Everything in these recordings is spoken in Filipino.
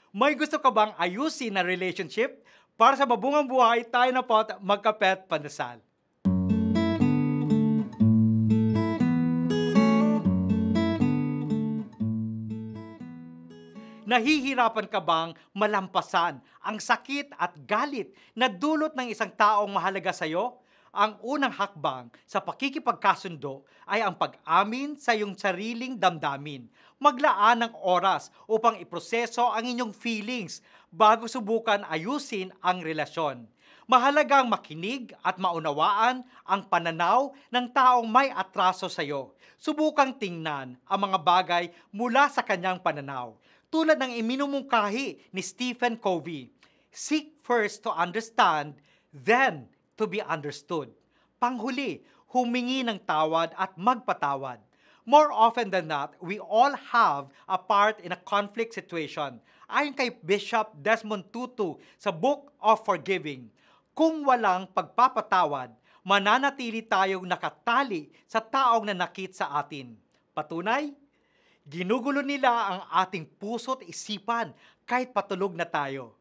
May gusto ka bang ayusin na relationship? Para sa mabungang buhay, tayo na po at magkapet pandasal. Nahihirapan ka bang malampasan ang sakit at galit na dulot ng isang taong mahalaga sa iyo? Ang unang hakbang sa pakikipagkasundo ay ang pag-amin sa iyong sariling damdamin. Maglaan ng oras upang iproseso ang inyong feelings bago subukan ayusin ang relasyon. Mahalagang makinig at maunawaan ang pananaw ng taong may atraso sa iyo. Subukang tingnan ang mga bagay mula sa kanyang pananaw tulad ng iminumungkahi ni Stephen Covey, seek first to understand, then to be understood. Panghuli, humingi ng tawad at magpatawad. More often than not, we all have a part in a conflict situation. Ayon kay Bishop Desmond Tutu sa Book of Forgiving, kung walang pagpapatawad, mananatili tayong nakatali sa taong nanakit sa atin. Patunay? Ginugulo nila ang ating puso't isipan kahit patulog na tayo.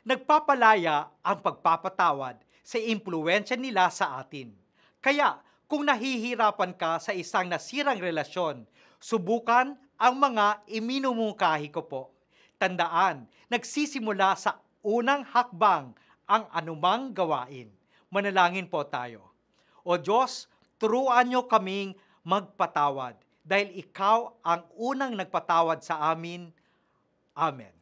Nagpapalaya ang pagpapatawad sa impluwensya nila sa atin. Kaya kung nahihirapan ka sa isang nasirang relasyon, subukan ang mga iminumungkahi ko po. Tandaan, nagsisimula sa unang hakbang ang anumang gawain. Manalangin po tayo. O Diyos, turuan niyo kaming magpatawad dahil ikaw ang unang nagpatawad sa amin. Amen.